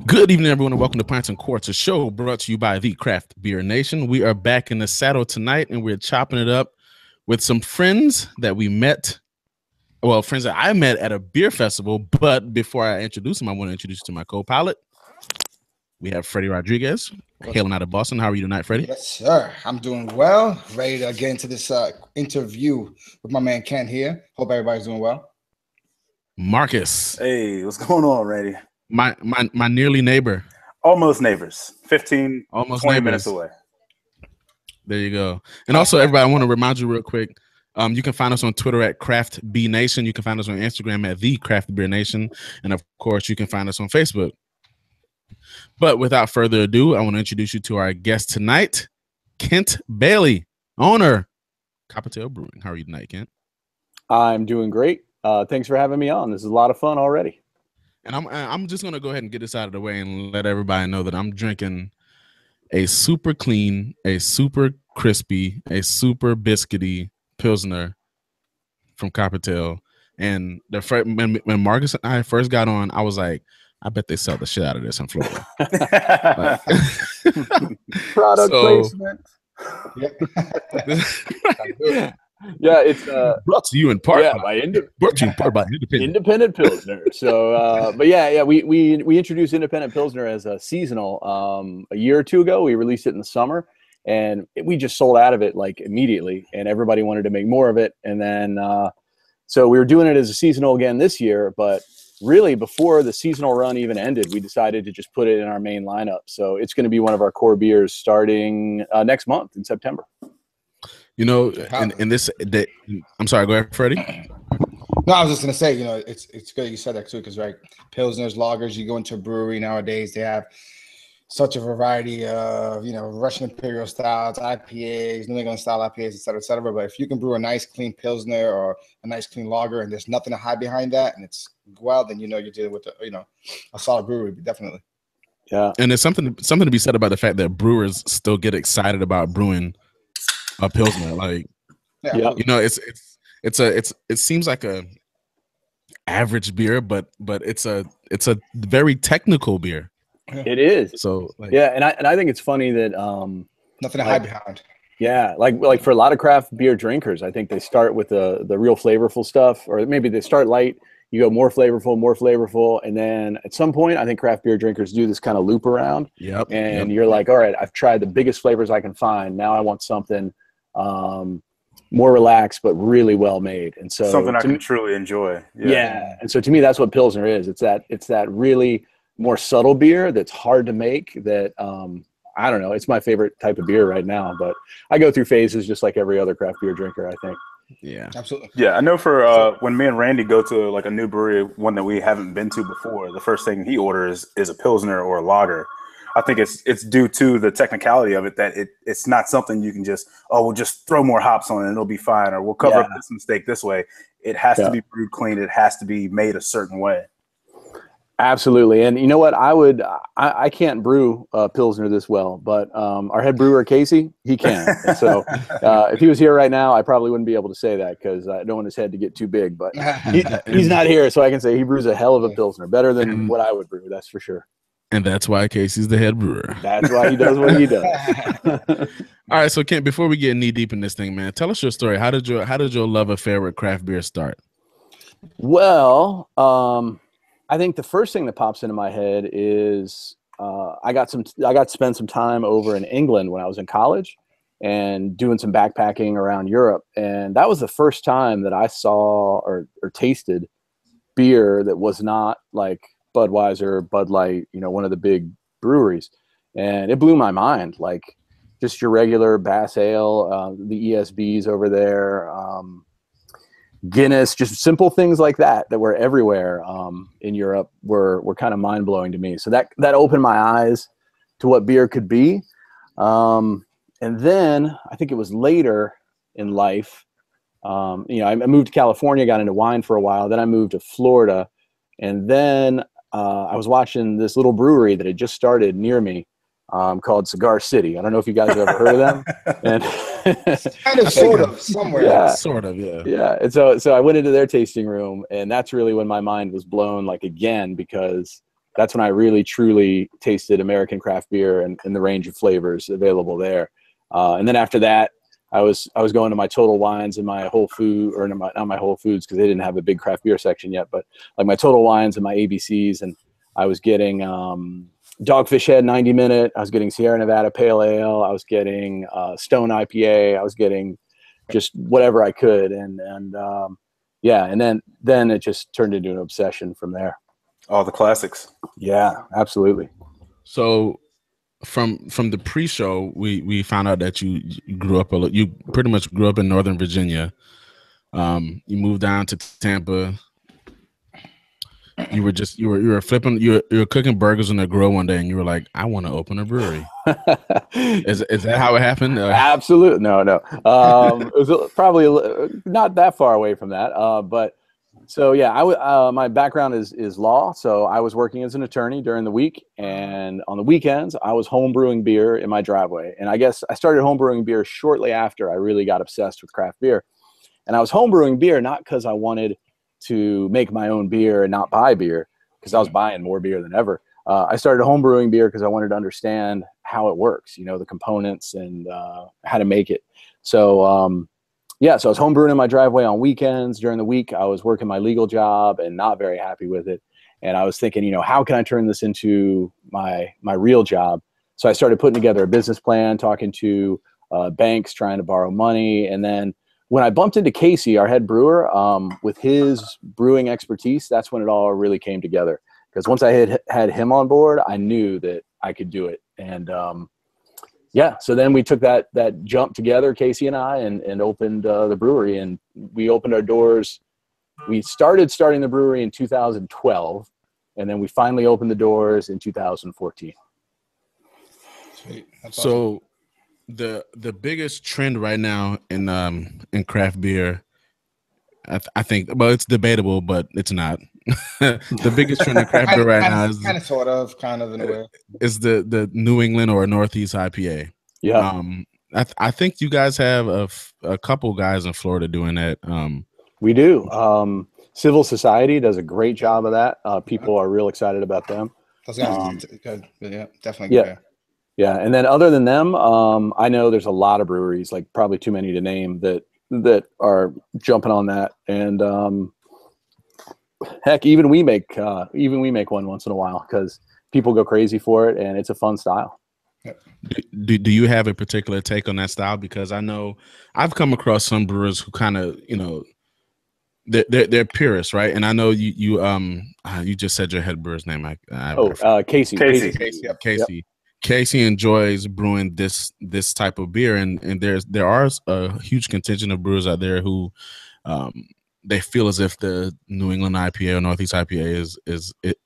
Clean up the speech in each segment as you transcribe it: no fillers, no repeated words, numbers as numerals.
Good evening, everyone, and welcome to Pints and Quarts, a show brought to you by the Craft Beer Nation. We are back in the saddle tonight, and we're chopping it up with some friends that we met. Well, friends that I met at a beer festival. But before I introduce them, I want to introduce you to my co-pilot. We have Freddy Rodriguez, hailing out of Boston. How are you tonight, Freddy? Yes, sir. I'm doing well. Ready to get into this interview with my man Ken here. Hope everybody's doing well. Marcus. Hey, what's going on, Randy? My nearly neighbor. Almost neighbors. 15, almost 20 neighbors. minutes away. There you go. And also, everybody, I want to remind you real quick. You can find us on Twitter at Craft Beer Nation. You can find us on Instagram at the Craft Beer Nation. And of course, you can find us on Facebook. But without further ado, I want to introduce you to our guest tonight, Kent Bailey, owner, Coppertail Brewing. How are you tonight, Kent? I'm doing great. Thanks for having me on. This is a lot of fun already. And I'm just going to go ahead and get this out of the way and let everybody know that I'm drinking a super clean, a super crispy, a super biscuity Pilsner from Coppertail. And when Marcus and I first got on, I was like, I bet they sell the shit out of this in Florida. Product placement. Yeah, it's brought to you in part by Independent Pilsner. So, but yeah, we introduced Independent Pilsner as a seasonal a year or two ago. We released it in the summer, and we just sold out of it like immediately, and everybody wanted to make more of it. And then, so we were doing it as a seasonal again this year, but really before the seasonal run even ended, we decided to just put it in our main lineup. So it's going to be one of our core beers starting next month in September. You know, in this, I'm sorry, go ahead, Freddie. No, I was just gonna say, you know, it's good you said that too, because right, Pilsners, lagers. You go into a brewery nowadays, they have such a variety of, you know, Russian Imperial styles, IPAs, New England style IPAs, et cetera, et cetera. But if you can brew a nice clean Pilsner or a nice clean lager, and there's nothing to hide behind that, and it's well, then you know you're dealing with a solid brewery, definitely. Yeah, and there's something to be said about the fact that brewers still get excited about brewing a Pilsner. Like, yeah, you know, it seems like a average beer, but it's a very technical beer. It is. So like, yeah, and I think it's funny that nothing to hide behind. Yeah, like for a lot of craft beer drinkers, I think they start with the real flavorful stuff, or maybe they start light. You go more flavorful, and then at some point, I think craft beer drinkers do this kind of loop around. Yep. And you're like, all right, I've tried the biggest flavors I can find. Now I want something more relaxed but really well made, and so something I can truly enjoy. Yeah, and so to me, that's what Pilsner is. It's that really more subtle beer that's hard to make. That I don't know. It's my favorite type of beer right now, but I go through phases just like every other craft beer drinker, I think. Yeah, absolutely. Yeah, I know for when me and Randy go to like a new brewery, one that we haven't been to before, the first thing he orders is a Pilsner or a lager. I think it's due to the technicality of it that it's not something you can just, we'll just throw more hops on it and it'll be fine, or we'll cover up this mistake this way. It has to be brewed clean. It has to be made a certain way. Absolutely. And you know what? I can't brew Pilsner this well, but our head brewer, Casey, he can. And so if he was here right now, I probably wouldn't be able to say that because I don't want his head to get too big. But he's not here, so I can say he brews a hell of a Pilsner, better than what I would brew, that's for sure. And that's why Casey's the head brewer. That's why he does what he does. All right, so Kent, before we get knee deep in this thing, man, tell us your story. How did your love affair with craft beer start? Well, I think the first thing that pops into my head is I got to spend some time over in England when I was in college and doing some backpacking around Europe, and that was the first time that I saw or tasted beer that was not like Budweiser, Bud Light, you know, one of the big breweries, and it blew my mind. Like just your regular Bass Ale, the ESBs over there, Guinness, just simple things like that were everywhere in Europe were kind of mind blowing to me. So that opened my eyes to what beer could be. And then I think it was later in life, you know, I moved to California, got into wine for a while. Then I moved to Florida, and then I was watching this little brewery that had just started near me called Cigar City. I don't know if you guys have ever heard of them. And kind of, sort of, somewhere. Yeah, sort of, yeah. Yeah, and so I went into their tasting room, and that's really when my mind was blown, like again, because That's when I really truly tasted American craft beer and the range of flavors available there. And then after that, I was going to my Total Wines and my Whole Food, or not my Whole Foods, because they didn't have a big craft beer section yet, but like my Total Wines and my ABCs, and I was getting Dogfish Head 90 Minute, I was getting Sierra Nevada Pale Ale, I was getting Stone IPA, I was getting just whatever I could, and then it just turned into an obsession from there. All the classics. Yeah, absolutely. So from the pre-show, we found out that you grew up you pretty much grew up in Northern Virginia. You moved down to Tampa. You were flipping, you were cooking burgers on the grill one day, and you were like, I want to open a brewery. Is that how it happened? Absolutely. No. It was probably not that far away from that. But so yeah, my background is law. So I was working as an attorney during the week, and on the weekends I was home brewing beer in my driveway. And I guess I started home brewing beer shortly after I really got obsessed with craft beer. And I was home brewing beer not because I wanted to make my own beer and not buy beer, because I was buying more beer than ever. I started home brewing beer because I wanted to understand how it works, the components and how to make it. So so I was home brewing in my driveway on weekends. During the week, I was working my legal job and not very happy with it. And I was thinking, how can I turn this into my real job? So I started putting together a business plan, talking to banks, trying to borrow money. And then when I bumped into Casey, our head brewer, with his brewing expertise, that's when it all really came together. Because once I had him on board, I knew that I could do it. And so then we took that jump together, Casey and I, and opened the brewery. And we opened our doors. We starting the brewery in 2012, and then we finally opened the doors in 2014. Sweet. That's So awesome. the biggest trend right now in craft beer, I think, well, it's debatable, but it's not. The biggest trend in craft beer right now is kind of in a way. is the New England or Northeast IPA. Yeah, I think you guys have a couple guys in Florida doing that. we do. Civil Society does a great job of that. People are real excited about them. Those guys good. Yeah, definitely good. Yeah. Yeah, and then other than them, I know there's a lot of breweries, like probably too many to name, that are jumping on that. And heck, even we make one once in a while because people go crazy for it, and it's a fun style. Do you have a particular take on that style? Because I know I've come across some brewers who kind of they're purists, right? And I know you just said your head brewer's name. Casey. Casey. Casey enjoys brewing this type of beer, and there are a huge contingent of brewers out there who they feel as if the New England IPA or Northeast IPA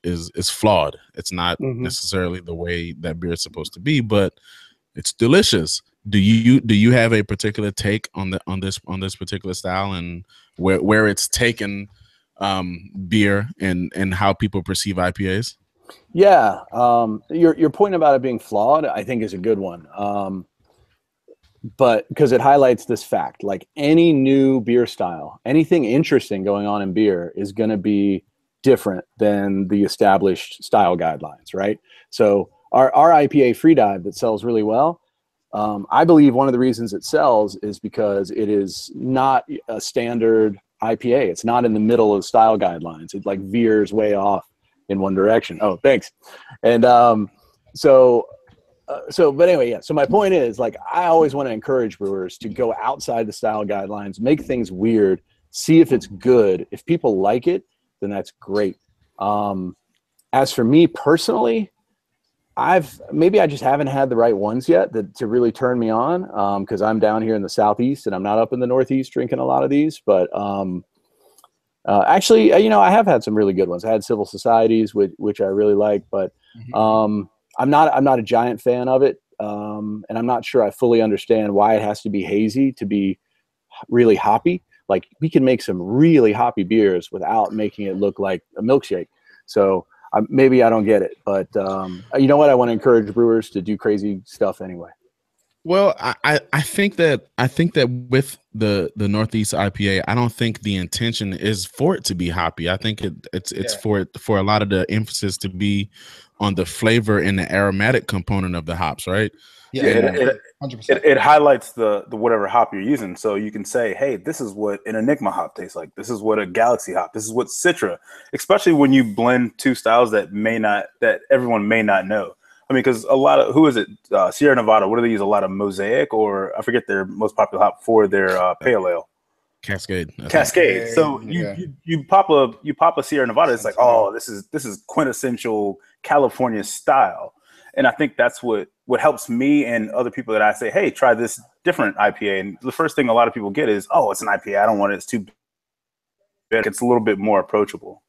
is flawed. It's not necessarily the way that beer is supposed to be, but it's delicious. Do you have a particular take on this particular style and where it's taken beer and how people perceive IPAs? Yeah, your point about it being flawed, I think, is a good one. But because it highlights this fact, like any new beer style, anything interesting going on in beer is going to be different than the established style guidelines, right? So our IPA Free Dive that sells really well, I believe one of the reasons it sells is because it is not a standard IPA. It's not in the middle of style guidelines. It like veers way off in one direction. Oh, thanks. And but anyway, yeah. So my point is, like, I always want to encourage brewers to go outside the style guidelines, make things weird, see if it's good. If people like it, then that's great. As for me personally, I just haven't had the right ones yet to really turn me on, because I'm down here in the Southeast and I'm not up in the Northeast drinking a lot of these. But actually, I have had some really good ones. I had Civil Societies, which I really like, but I'm not a giant fan of it, and I'm not sure I fully understand why it has to be hazy to be really hoppy. Like, we can make some really hoppy beers without making it look like a milkshake. So maybe I don't get it, but you know what? I want to encourage brewers to do crazy stuff anyway. Well, I think that with the Northeast IPA, I don't think the intention is for it to be hoppy. I think it's for a lot of the emphasis to be on the flavor and the aromatic component of the hops, right? Yeah, it, 100%. it highlights the whatever hop you're using, so you can say, hey, this is what an Enigma hop tastes like, this is what a Galaxy hop, this is what Citra, especially when you blend two styles that everyone may not know. I mean, because a lot of, who is it, Sierra Nevada, what do they use, a lot of Mosaic, or I forget their most popular hop for their pale ale, Cascade. So you pop a Sierra Nevada, it's like, oh, this is quintessential California style. And I think that's what helps me and other people that I say, hey, try this different IPA. And the first thing a lot of people get is, oh, it's an IPA, I don't want it, it's too big. It's a little bit more approachable.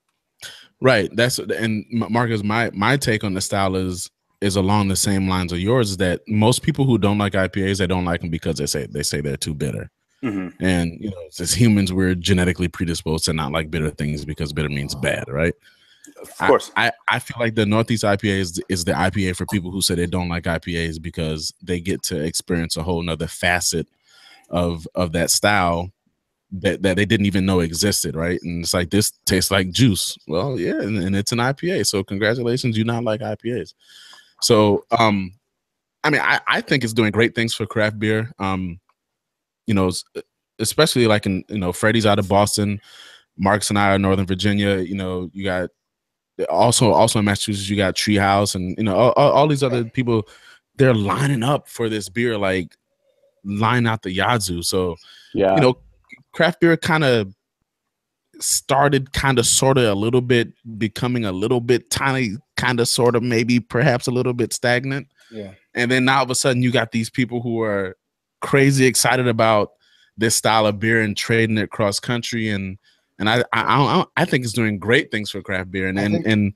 Right. And Marcus, my take on the style is along the same lines of yours, that most people who don't like IPAs, they don't like them because they say they're too bitter. Mm-hmm. And as humans, we're genetically predisposed to not like bitter things because bitter means bad, right? Of course. I feel like the Northeast IPA is the IPA for people who say they don't like IPAs, because they get to experience a whole nother facet of that style that they didn't even know existed, right? And it's like, this tastes like juice. Well, yeah, and it's an IPA. So congratulations, you not like IPAs. So I mean, I think it's doing great things for craft beer. Especially like in Freddy's out of Boston, Mark's and I are Northern Virginia. You got also in Massachusetts, you got Treehouse, and all these other people. They're lining up for this beer, like line out the yazoo. So craft beer kind of started sort of a little bit, becoming a little bit tiny, kind of sort of maybe perhaps a little bit stagnant. Yeah. And then now all of a sudden you got these people who are crazy excited about this style of beer and trading it cross country, and I think it's doing great things for craft beer. And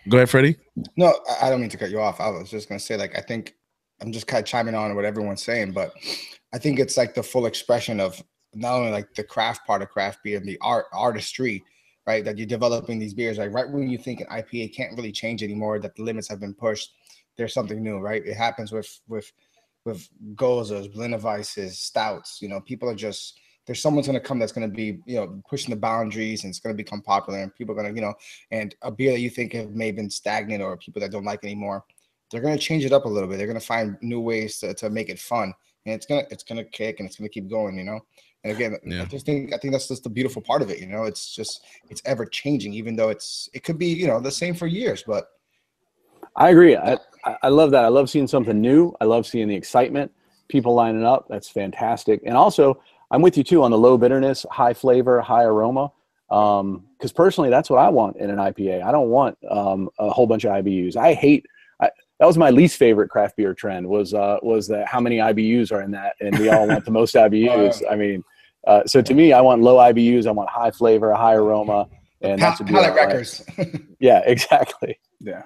go ahead, Freddie. No, I don't mean to cut you off. I was just gonna say, like, I think I'm just kind of chiming on what everyone's saying, but I think it's like the full expression of not only like the craft part of craft beer and the artistry, right? That you're developing these beers, like right when you think an IPA can't really change anymore, that the limits have been pushed, there's something new, right? It happens with Gozas, Blindeweises, stouts. People are just, there's someone's going to come that's going to be, pushing the boundaries, and it's going to become popular, and people are going to, and a beer that you think may have been stagnant or people that don't like anymore, they're going to change it up a little bit. They're going to find new ways to make it fun, and it's going to kick, and it's going to keep going, And again, I think that's just the beautiful part of it. It's ever changing, even though it could be, the same for years, but. I agree. I love that. I love seeing something new. I love seeing the excitement, people lining up. That's fantastic. And also, I'm with you too on the low bitterness, high flavor, high aroma. Because personally, that's what I want in an IPA. I don't want a whole bunch of IBUs. That was my least favorite craft beer trend, was that how many IBUs are in that, and we all want the most IBUs. I mean, so to me, I want low IBUs. I want high flavor, high aroma, and that's a beer. Palate wreckers. Yeah, exactly. Yeah.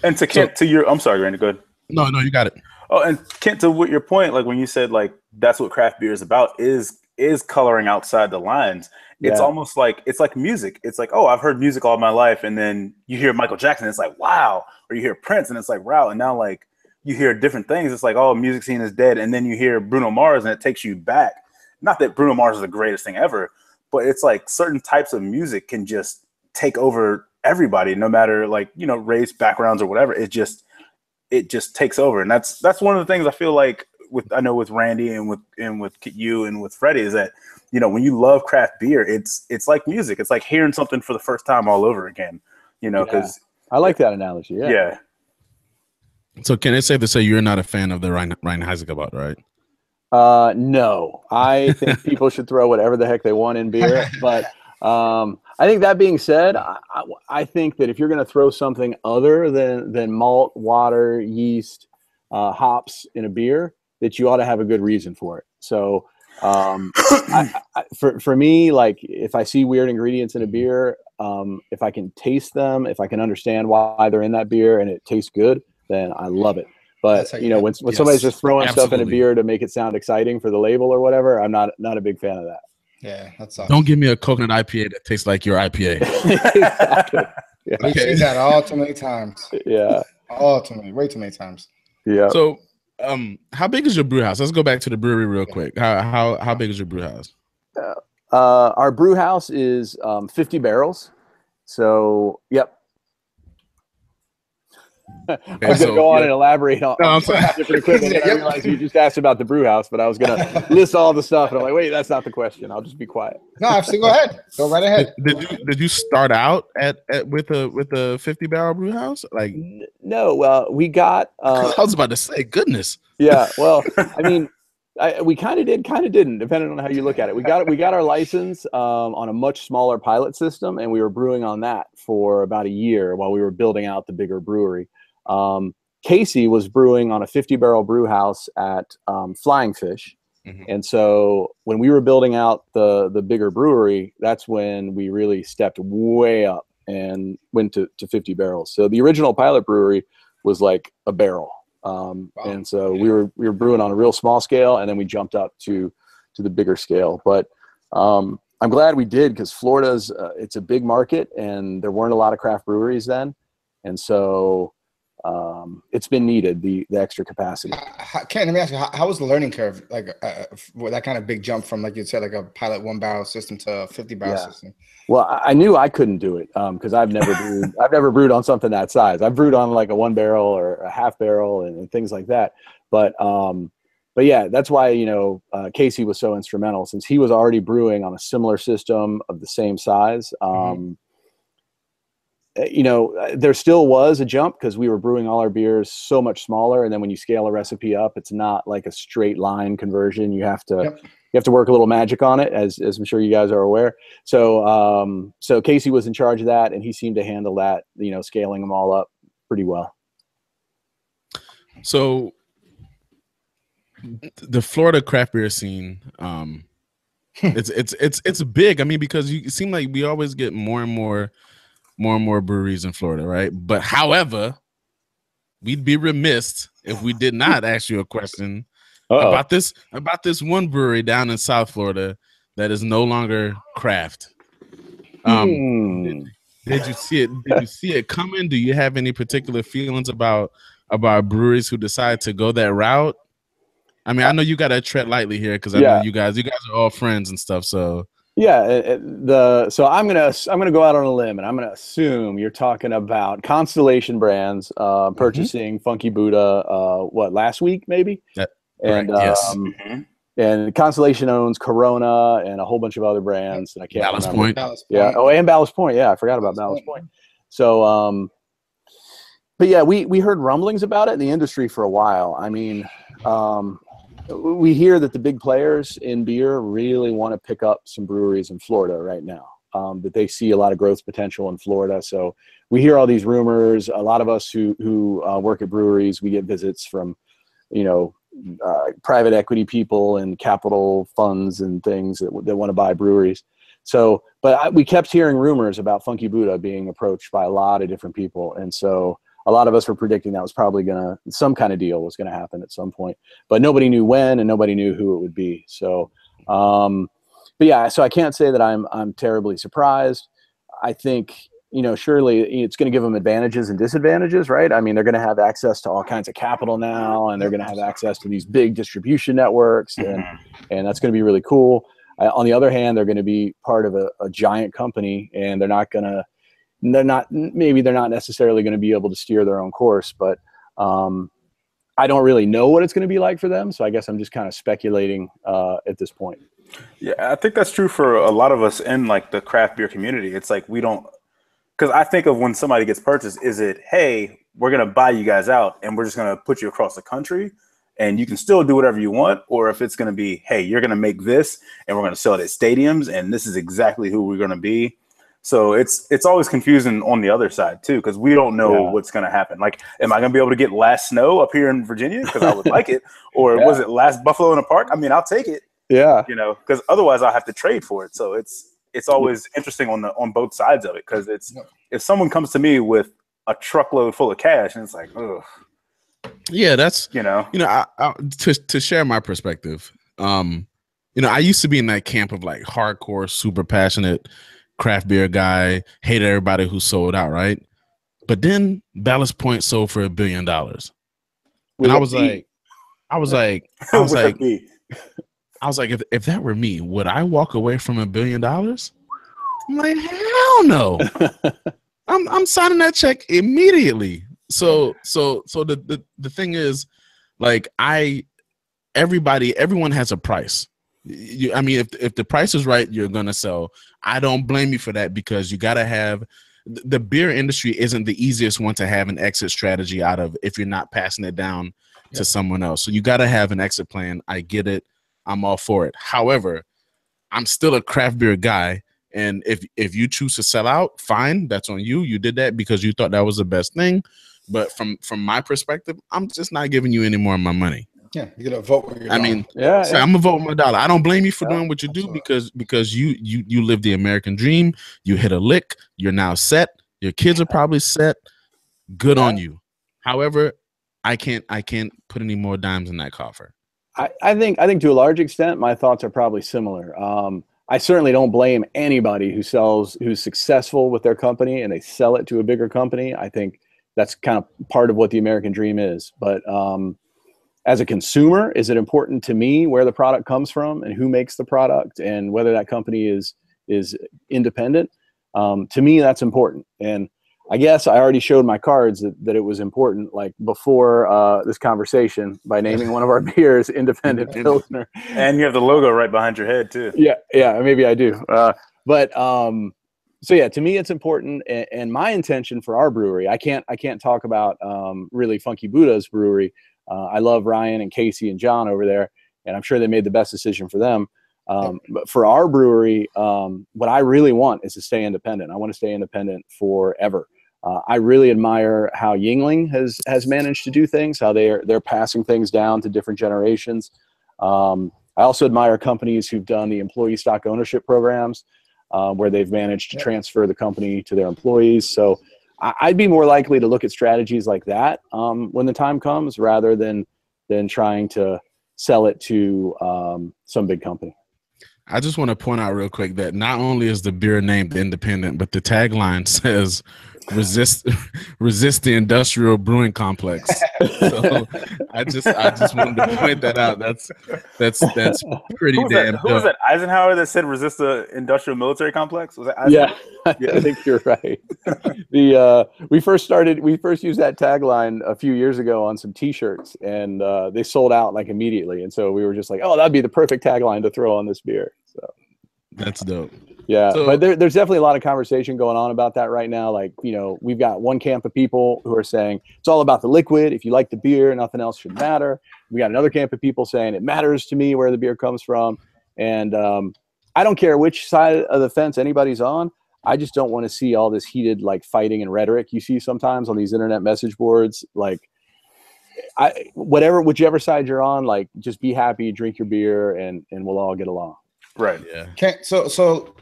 And to Kent, to your, I'm sorry, Randy, go ahead. No, you got it. Oh, and Kent, to what your point, like when you said like that's what craft beer is about, is coloring outside the lines. It's almost like, it's like music. It's like, oh, I've heard music all my life, and then you hear Michael Jackson, it's like, wow, or you hear Prince, and it's like, wow, and now like you hear different things. It's like, oh, music scene is dead, and then you hear Bruno Mars, and it takes you back. Not that Bruno Mars is the greatest thing ever, but it's like certain types of music can just take over everybody, no matter like, race, backgrounds, or whatever. It just takes over. And that's one of the things I feel like with Randy and with you and with Freddie, is that, when you love craft beer, it's like music. It's like hearing something for the first time all over again, because I like that analogy. Yeah. So can it safe to say you're not a fan of the Reinheitsgebot, right? No, I think people should throw whatever the heck they want in beer, but I think that being said, I think that if you're going to throw something other than malt, water, yeast, hops in a beer, that you ought to have a good reason for it. So for me, like if I see weird ingredients in a beer, if I can taste them, if I can understand why they're in that beer and it tastes good, then I love it. But when somebody's just throwing stuff in a beer to make it sound exciting for the label or whatever, I'm not a big fan of that. Yeah, that's Don't give me a coconut IPA that tastes like your IPA. Exactly. Yeah. We've seen that all too many times. Yeah. All too many, way too many times. Yeah. So How big is your brew house? Let's go back to the brewery real quick. How big is your brew house? Our brew house is 50 barrels. So, yep. I was going to go on and elaborate on different equipment. And I realized you just asked about the brew house, but I was going to list all the stuff. And I'm like, wait, that's not the question. I'll just be quiet. No, absolutely. Go ahead. Go right ahead. Did you start out with a 50 barrel brew house? Like, no, we got. I was about to say, goodness. Yeah. Well, I mean, we kind of did, kind of didn't, depending on how you look at it. We got our license on a much smaller pilot system, and we were brewing on that for about a year while we were building out the bigger brewery. Casey was brewing on a 50 barrel brew house at Flying Fish. Mm-hmm. And so when we were building out the bigger brewery, that's when we really stepped way up and went to 50 barrels. So the original pilot brewery was like a barrel. Wow. And so we were brewing on a real small scale, and then we jumped up to the bigger scale. But I'm glad we did, because Florida's it's a big market, and there weren't a lot of craft breweries then. And so it's been needed, the extra capacity. Ken, let me ask you, how was the learning curve? Like with that kind of big jump from, like you said, like a pilot 1 barrel system to a 50 barrel system? Well, I knew I couldn't do it because I've never brewed on something that size. I've brewed on like a 1 barrel or a half barrel and things like that. But yeah, that's why, Casey was so instrumental, since he was already brewing on a similar system of the same size. There still was a jump because we were brewing all our beers so much smaller. And then when you scale a recipe up, it's not like a straight line conversion. You have to work a little magic on it, as I'm sure you guys are aware. So Casey was in charge of that, and he seemed to handle that, scaling them all up pretty well. So the Florida craft beer scene, it's big. I mean, because it seems like we always get more and more breweries in Florida, right? But however, we'd be remiss if we did not ask you a question about this one brewery down in South Florida that is no longer craft. Did you see it? Did you see it coming? Do you have any particular feelings about breweries who decide to go that route? I mean, I know you got to tread lightly here, because I know you guys are all friends and stuff. So yeah, so I'm gonna go out on a limb, and I'm gonna assume you're talking about Constellation Brands purchasing Funky Buddha last week maybe. Yes. And Constellation owns Corona and a whole bunch of other brands, and I can't Ballast remember. Point. Yeah. Oh, and Ballast Point. Yeah, I forgot about Ballast Point. So, but yeah, we heard rumblings about it in the industry for a while. I mean, we hear that the big players in beer really want to pick up some breweries in Florida right now, that they see a lot of growth potential in Florida. So we hear all these rumors. A lot of us who work at breweries, we get visits from, private equity people and capital funds and things that want to buy breweries. So, but we kept hearing rumors about Funky Buddha being approached by a lot of different people. And so a lot of us were predicting that was probably some kind of deal was going to happen at some point, but nobody knew when, and nobody knew who it would be. So, but yeah, so I can't say that I'm terribly surprised. I think, surely it's going to give them advantages and disadvantages, right? I mean, they're going to have access to all kinds of capital now, and they're going to have access to these big distribution networks, and that's going to be really cool. On the other hand, they're going to be part of a giant company, and they're not necessarily going to be able to steer their own course, but I don't really know what it's going to be like for them. So I guess I'm just kind of speculating at this point. Yeah, I think that's true for a lot of us in like the craft beer community. It's like because I think of when somebody gets purchased, is it, hey, we're going to buy you guys out and we're just going to put you across the country and you can still do whatever you want? Or if it's going to be, hey, you're going to make this and we're going to sell it at stadiums and this is exactly who we're going to be. So it's always confusing on the other side too, because we don't know what's going to happen. Like, am I going to be able to get Last Snow up here in Virginia because I would like it, or was it Last Buffalo in a Park? I mean, I'll take it. Yeah, because otherwise I'll have to trade for it. So it's always interesting on both sides of it, because it's if someone comes to me with a truckload full of cash and it's like, ugh. Yeah, that's to share my perspective. I used to be in that camp of like hardcore, super passionate craft beer guy, hated everybody who sold out, right? But then Ballast Point sold for $1 billion. And I was like, I was like, if that were me, would I walk away from $1 billion? I'm like, hell no. I'm signing that check immediately. So the thing is, like, everyone has a price. I mean, if the price is right, you're gonna sell. I don't blame you for that, because you gotta have, the beer industry isn't the easiest one to have an exit strategy out of if you're not passing it down to someone else. So you gotta have an exit plan. I get it. I'm all for it. However, I'm still a craft beer guy. And if you choose to sell out, fine, that's on you. You did that because you thought that was the best thing. But from my perspective, I'm just not giving you any more of my money. Yeah, you're gonna vote with your dollar. I mean, I'm gonna vote with my dollar. I don't blame you for doing what you do, because you live the American dream. You hit a lick. You're now set. Your kids are probably set. Good on you. However, I can't put any more dimes in that coffer. I think to a large extent, my thoughts are probably similar. I certainly don't blame anybody who's successful with their company and they sell it to a bigger company. I think that's kind of part of what the American dream is. But as a consumer, is it important to me where the product comes from and who makes the product and whether that company is independent? To me, that's important. And I guess I already showed my cards that it was important, like before this conversation, by naming one of our beers, Independent Pilsner. And you have the logo right behind your head too. Yeah, maybe I do. So yeah, to me it's important, and my intention for our brewery, I can't talk about really Funky Buddha's brewery. I love Ryan and Casey and John over there, and I'm sure they made the best decision for them. But for our brewery, what I really want is to stay independent. I want to stay independent forever. I really admire how Yuengling has managed to do things, how they're passing things down to different generations. I also admire companies who've done the employee stock ownership programs, where they've managed to transfer the company to their employees. So I'd be more likely to look at strategies like that when the time comes, rather than trying to sell it to some big company. I just want to point out real quick that not only is the beer named Independent, but the tagline says resist the industrial brewing complex. So I just wanted to point that out. That's pretty damn Who was that? Eisenhower that said resist the industrial military complex? Was that Eisenhower? Yeah, I think you're right. We first used that tagline a few years ago on some T-shirts, and they sold out like immediately. And so we were just like, oh, that'd be the perfect tagline to throw on this beer. So that's dope. Yeah, so, but there's definitely a lot of conversation going on about that right now. Like, we've got one camp of people who are saying it's all about the liquid. If you like the beer, nothing else should matter. We got another camp of people saying it matters to me where the beer comes from. And I don't care which side of the fence anybody's on. I just don't want to see all this heated like fighting and rhetoric you see sometimes on these internet message boards. Like, whichever side you're on, like, just be happy, drink your beer, and we'll all get along. Right. Yeah. So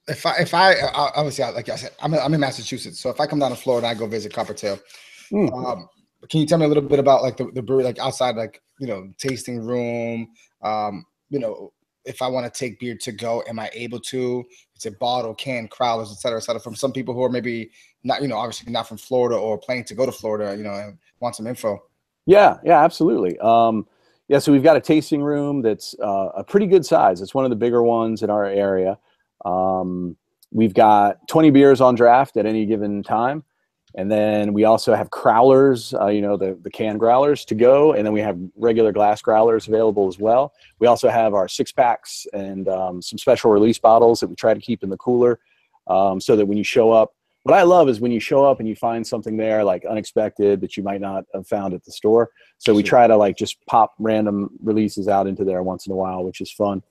if I obviously, like I said, I'm in Massachusetts. So if I come down to Florida and I go visit Coppertail, can you tell me a little bit about like the brewery, like outside, like, tasting room, if I want to take beer to go, am I able to? It's a bottle, can, crowlers, et cetera, from some people who are maybe not, obviously not from Florida or planning to go to Florida, and want some info. Yeah, absolutely. So we've got a tasting room that's a pretty good size. It's one of the bigger ones in our area. We've got 20 beers on draft at any given time. And then we also have growlers, the can growlers to go. And then we have regular glass growlers available as well. We also have our 6-packs and some special release bottles that we try to keep in the cooler, so that when you show up, what I love is when you show up and you find something there like unexpected that you might not have found at the store. So we try to like just pop random releases out into there once in a while, which is fun.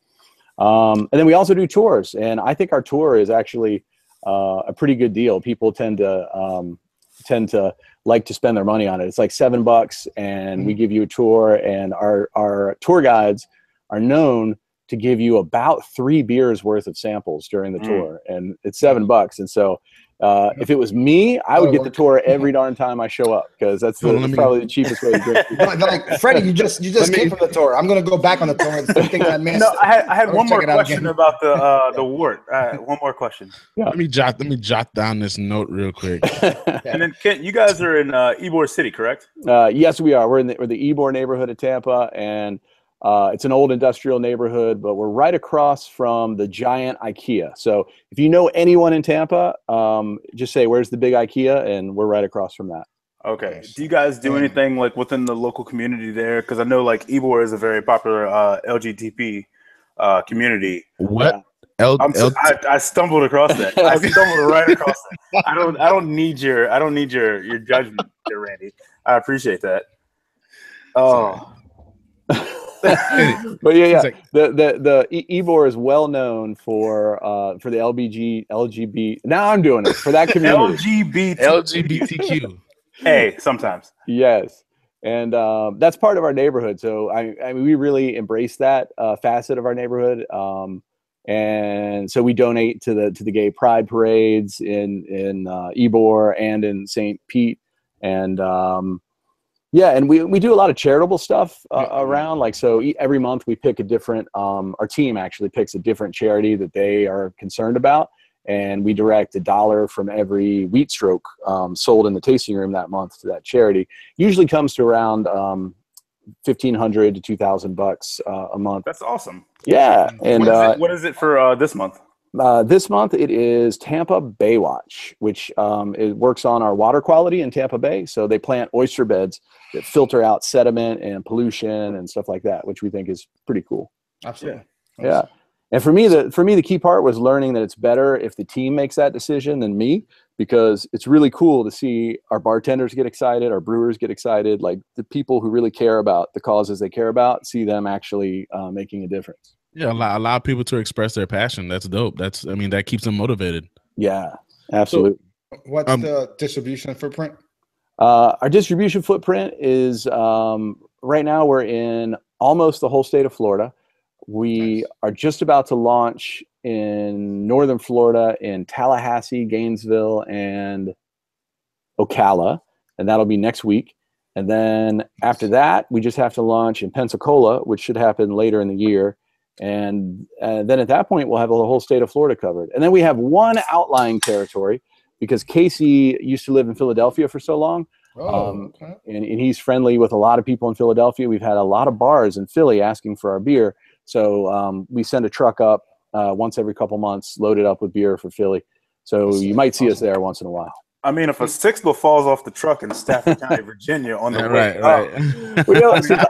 And then we also do tours. And I think our tour is actually a pretty good deal. People tend to like to spend their money on it. It's like $7 and we give you a tour, and our tour guides are known to give you about 3 beers worth of samples during the tour, and it's $7. And so If it was me, I would get the tour every darn time I show up because that's probably the cheapest way to drink. Like Freddie, you just came from the tour. I'm gonna go back on the tour and some things I missed. No, I had one more question about the wort. One more question. Yeah. Let me jot down this note real quick. And then Kent, you guys are in Ybor City, correct? Yes, we are. We're the Ybor neighborhood of Tampa, and it's an old industrial neighborhood, but we're right across from the giant IKEA. So if you know anyone in Tampa, just say, "Where's the big IKEA?" and we're right across from that. Okay. Do you guys do anything like within the local community there? Because I know like Ybor is a very popular LGBT community. What? I stumbled across that. I stumbled right across that. I don't need your judgment there, Randy. I appreciate that. Oh. But yeah, the Ybor is well known for the LGBT. Now I'm doing it for that community. LGBTQ. Hey, sometimes. Yes, and that's part of our neighborhood. So I mean, we really embrace that facet of our neighborhood. And so we donate to the gay pride parades in Ybor and in St. Pete, and yeah, and we do a lot of charitable stuff around. Like, so every month we pick a different, our team actually picks a different charity that they are concerned about. And we direct $1 from every wheat stroke sold in the tasting room that month to that charity. Usually comes to around $1,500 to $2,000 a month. That's awesome. Yeah. And what is it for this month? This month it is Tampa Bay Watch, which it works on our water quality in Tampa Bay. So they plant oyster beds that filter out sediment and pollution and stuff like that, which we think is pretty cool. Absolutely. Yeah. And for me, the key part was learning that it's better if the team makes that decision than me, because it's really cool to see our bartenders get excited, our brewers get excited, like the people who really care about the causes they care about, see them actually making a difference. Yeah, allow people to express their passion. That's dope. That keeps them motivated. Yeah, absolutely. So what's the distribution footprint? Our distribution footprint is right now we're in almost the whole state of Florida. We are just about to launch in northern Florida in Tallahassee, Gainesville, and Ocala, and that'll be next week. And then after that, we just have to launch in Pensacola, which should happen later in the year. And then at that point, we'll have the whole state of Florida covered. And then we have one outlying territory because Casey used to live in Philadelphia for so long. Okay. And he's friendly with a lot of people in Philadelphia. We've had a lot of bars in Philly asking for our beer. So we send a truck up once every couple months, loaded up with beer for Philly. So you might see us there once in a while. I mean, if a sixth falls off the truck in Stafford County, Virginia, on the way right. Well, since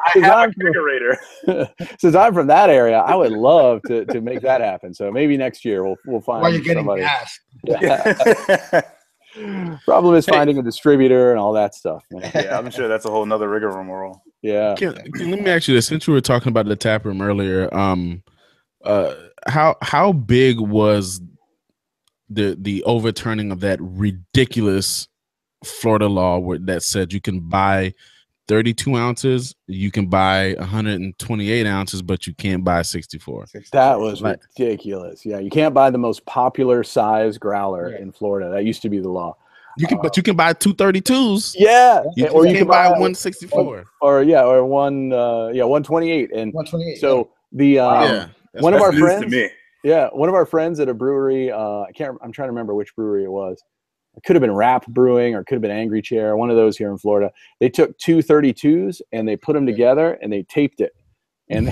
I'm from that area, I would love to make that happen. So maybe next year we'll find While you're getting somebody. gas. Yeah. Problem is finding a distributor and all that stuff. Yeah, I'm sure that's a whole nother rigmarole. Yeah. Let me ask you this: since we were talking about the tap room earlier, how big was the overturning of that ridiculous Florida law that said you can buy 32 ounces, you can buy 128 ounces, but you can't buy 64? That was ridiculous. Yeah, you can't buy the most popular size growler in Florida. That used to be the law. But you can buy 232s. Yeah, or you can buy 164. Or 128 and 128. So the one of our friends. To me. Yeah, one of our friends at a brewery. I'm trying to remember which brewery it was. It could have been Rap Brewing or it could have been Angry Chair, one of those here in Florida. They took 232s and they put them together and they taped it. And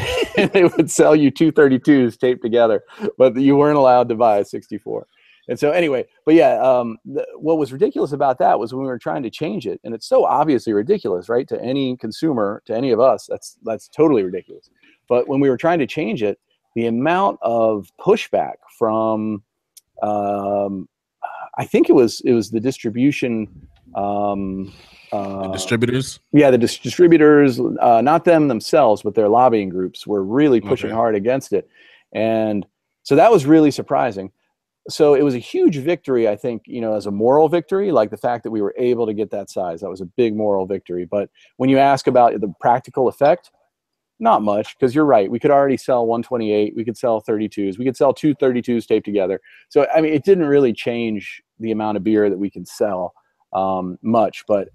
they would sell you 232s taped together, but you weren't allowed to buy a 64. And so anyway, but yeah, what was ridiculous about that was when we were trying to change it, and it's so obviously ridiculous, right? To any consumer, to any of us, that's totally ridiculous. But when we were trying to change it, the amount of pushback from I think it was the distribution. The distributors? Yeah, the distributors, not them themselves, but their lobbying groups were really pushing hard against it. And so that was really surprising. So it was a huge victory, I think, as a moral victory, like the fact that we were able to get that size. That was a big moral victory. But when you ask about the practical effect, not much, because you're right. We could already sell 128. We could sell 32s. We could sell 232s taped together. So, I mean, it didn't really change the amount of beer that we can sell much, but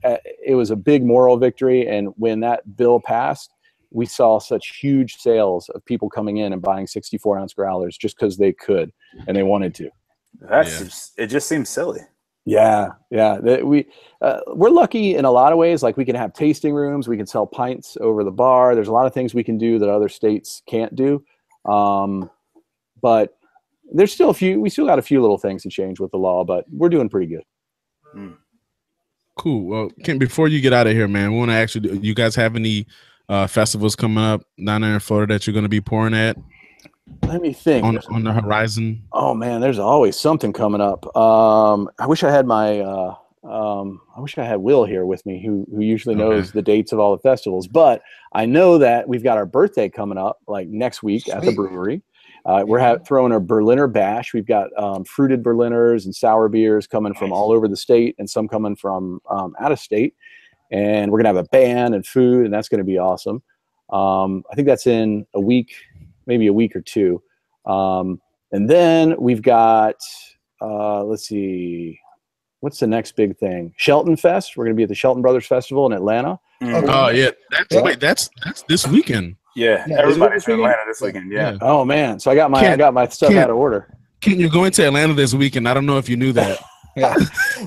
it was a big moral victory. And when that bill passed, we saw such huge sales of people coming in and buying 64-ounce growlers just because they could and they wanted to. It just seems silly. Yeah. We're lucky in a lot of ways. Like, we can have tasting rooms, we can sell pints over the bar. There's a lot of things we can do that other states can't do. But there's still we still got a few little things to change with the law, but we're doing pretty good. Cool. Well, Kent, before you get out of here, man, we want to ask you, do you guys have any festivals coming up down there in Florida that you're going to be pouring at? Let me think. On the horizon. Oh man, there's always something coming up. I wish I had Will here with me, who usually knows the dates of all the festivals. But I know that we've got our birthday coming up like next week at the brewery. We're throwing a Berliner Bash. We've got fruited Berliners and sour beers coming from all over the state, and some coming from out of state. And we're gonna have a band and food, and that's gonna be awesome. I think that's in a week, maybe a week or two. And then we've got, let's see, what's the next big thing? Shelton Fest. We're going to be at the Shelton Brothers Festival in Atlanta. Oh yeah. That's this weekend. Yeah. Everybody's in Atlanta this weekend. Yeah. Oh man. So I got my stuff out of order. Ken, you're going to Atlanta this weekend. I don't know if you knew that.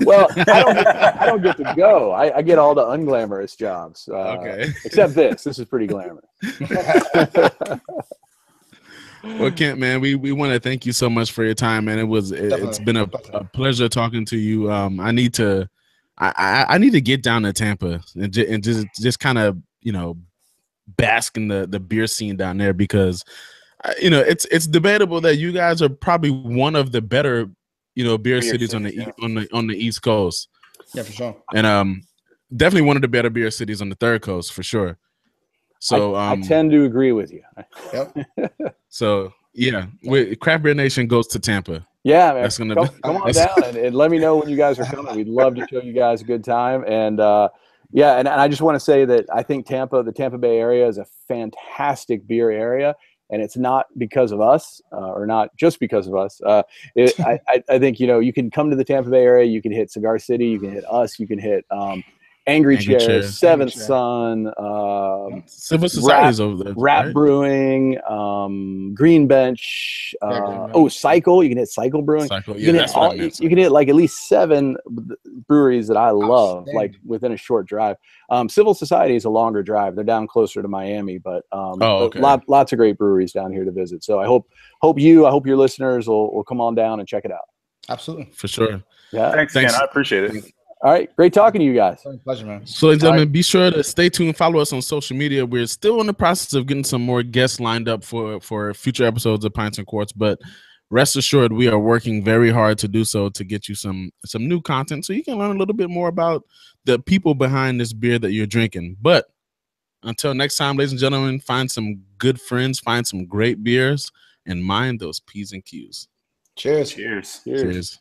Well, I don't get to go. I get all the unglamorous jobs. Okay. Except this. This is pretty glamorous. Well, Kent, man, we want to thank you so much for your time, man. It's been a pleasure talking to you. I need to get down to Tampa and just kind of, bask in the beer scene down there, because it's debatable that you guys are probably one of the better beer cities on the East Coast. Yeah, for sure. And definitely one of the better beer cities on the third coast for sure. So I tend to agree with you. Yep. So yeah, Craft Beer Nation goes to Tampa. Yeah, man. That's gonna come on down and let me know when you guys are coming. We'd love to show you guys a good time. And and I just want to say that I think the Tampa Bay area is a fantastic beer area. And it's not because of us, or not just because of us. I think, you can come to the Tampa Bay area. You can hit Cigar City. You can hit us. You can hit Angry Chair, Seventh Son, Civil Societies over there, Rap Brewing, Green Bench, Cycle. You can hit Cycle Brewing. You can hit like at least 7 breweries that I love, like within a short drive. Civil Society is a longer drive. They're down closer to Miami, but lots of great breweries down here to visit. So I hope your listeners will come on down and check it out. Absolutely, for sure. Yeah, thanks, Ken. I appreciate it. All right. Great talking to you guys. Pleasure, man. So, ladies and gentlemen, be sure to stay tuned. Follow us on social media. We're still in the process of getting some more guests lined up for future episodes of Pints and Quarts, but rest assured, we are working very hard to do so, to get you some new content so you can learn a little bit more about the people behind this beer that you're drinking. But until next time, ladies and gentlemen, find some good friends, find some great beers, and mind those P's and Q's. Cheers. Cheers. Cheers.